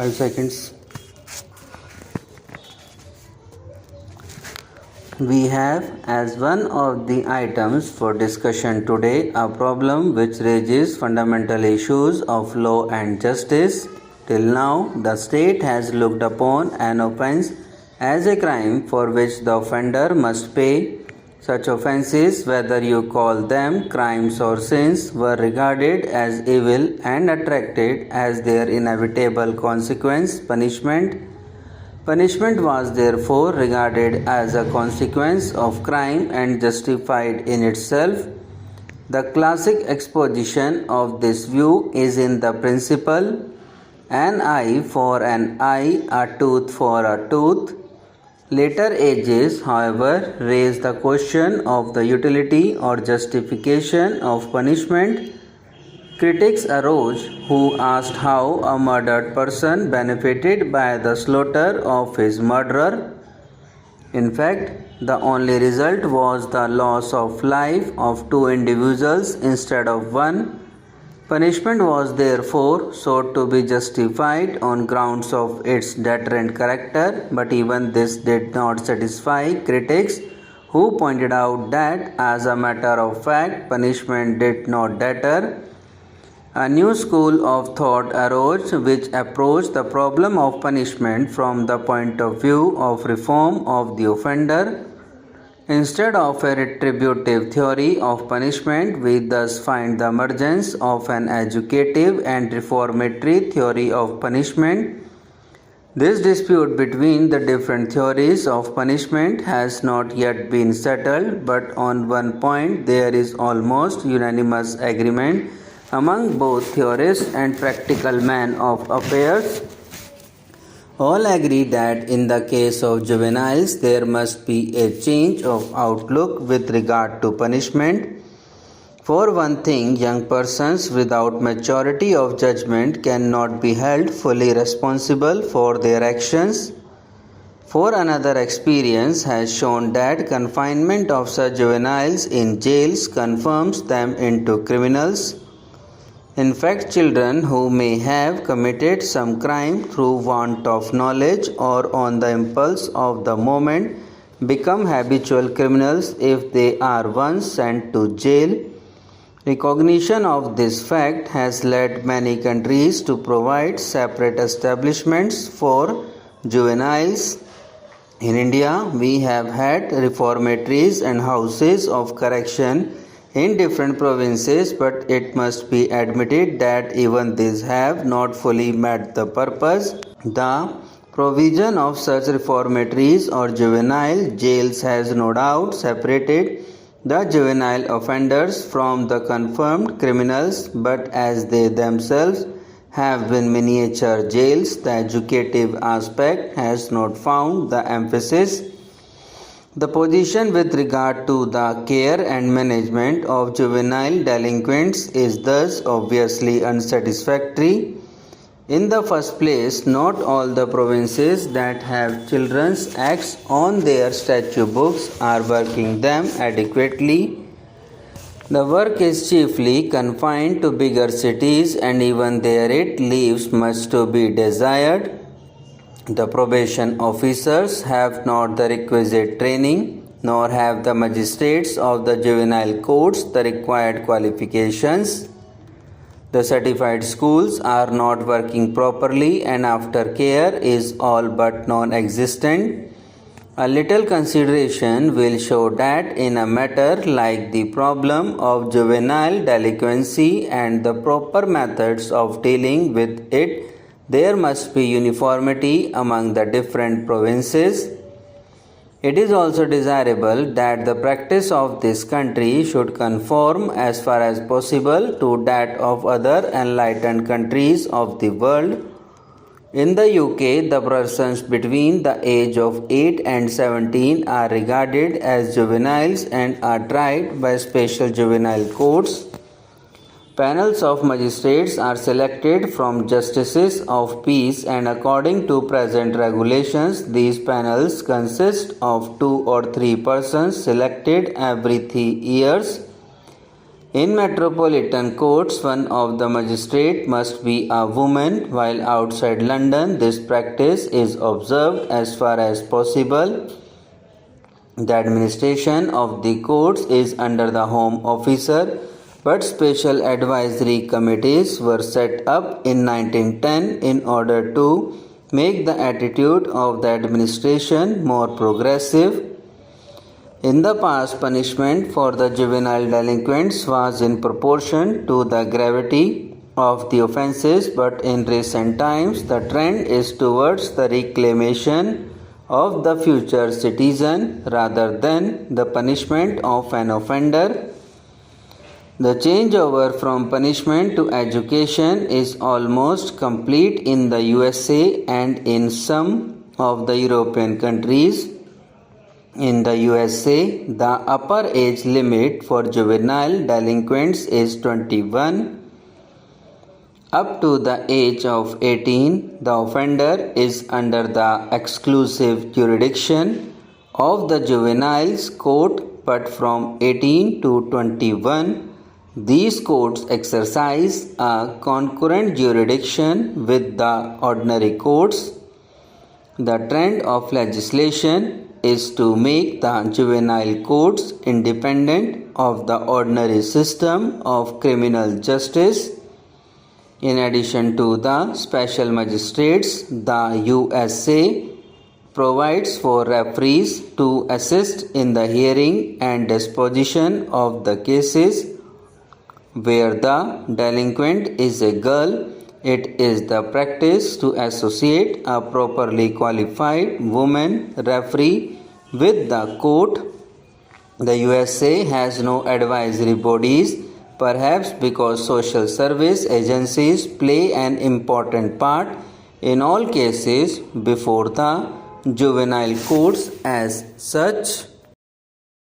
5 seconds. We have as one of the items for discussion today a problem which raises fundamental issues of law and justice. Till now, the state has looked upon an offence as a crime for which the offender must pay. Such offences, whether you call them crimes or sins, were regarded as evil and attracted as their inevitable consequence, punishment. Punishment was therefore regarded as a consequence of crime and justified in itself. The classic exposition of this view is in the principle, an eye for an eye, a tooth for a tooth. Later ages, however, raised the question of the utility or justification of punishment. Critics arose who asked how a murdered person benefited by the slaughter of his murderer. In fact, the only result was the loss of life of two individuals instead of one. Punishment was therefore sought to be justified on grounds of its deterrent character, but even this did not satisfy critics who pointed out that, as a matter of fact, punishment did not deter. A new school of thought arose which approached the problem of punishment from the point of view of reform of the offender. Instead of a retributive theory of punishment, we thus find the emergence of an educative and reformatory theory of punishment. This dispute between the different theories of punishment has not yet been settled, but on one point there is almost unanimous agreement among both theorists and practical men of affairs. All agree that in the case of juveniles, there must be a change of outlook with regard to punishment. For one thing, young persons without maturity of judgment cannot be held fully responsible for their actions. For another, experience has shown that confinement of such juveniles in jails confirms them into criminals. In fact, children who may have committed some crime through want of knowledge or on the impulse of the moment become habitual criminals if they are once sent to jail. Recognition of this fact has led many countries to provide separate establishments for juveniles. In India, we have had reformatories and houses of correction in different provinces, but it must be admitted that even these have not fully met the purpose. The provision of such reformatories or juvenile jails has no doubt separated the juvenile offenders from the confirmed criminals, but as they themselves have been miniature jails, the educative aspect has not found the emphasis. The position with regard to the care and management of juvenile delinquents is thus obviously unsatisfactory. In the first place, not all the provinces that have children's acts on their statute books are working them adequately. The work is chiefly confined to bigger cities, and even there it leaves much to be desired. The probation officers have not the requisite training, nor have the magistrates of the juvenile courts the required qualifications. The certified schools are not working properly, and aftercare is all but non-existent. A little consideration will show that in a matter like the problem of juvenile delinquency and the proper methods of dealing with it, there must be uniformity among the different provinces. It is also desirable that the practice of this country should conform as far as possible to that of other enlightened countries of the world. In the UK, the persons between the age of 8 and 17 are regarded as juveniles and are tried by special juvenile courts. Panels of magistrates are selected from justices of peace, and according to present regulations, these panels consist of 2 or 3 persons selected every 3 years. In metropolitan courts, one of the magistrate must be a woman, while outside London, this practice is observed as far as possible. The administration of the courts is under the Home Officer, but special advisory committees were set up in 1910 in order to make the attitude of the administration more progressive. In the past, punishment for the juvenile delinquents was in proportion to the gravity of the offences, but in recent times the trend is towards the reclamation of the future citizen rather than the punishment of an offender. The changeover from punishment to education is almost complete in the USA and in some of the European countries. In the USA, the upper age limit for juvenile delinquents is 21. Up to the age of 18, the offender is under the exclusive jurisdiction of the juveniles court, but from 18 to 21, these courts exercise a concurrent jurisdiction with the ordinary courts. The trend of legislation is to make the juvenile courts independent of the ordinary system of criminal justice. In addition to the special magistrates, the USA provides for referees to assist in the hearing and disposition of the cases. Where the delinquent is a girl, it is the practice to associate a properly qualified woman referee with the court. The USA has no advisory bodies, perhaps because social service agencies play an important part in all cases before the juvenile courts as such.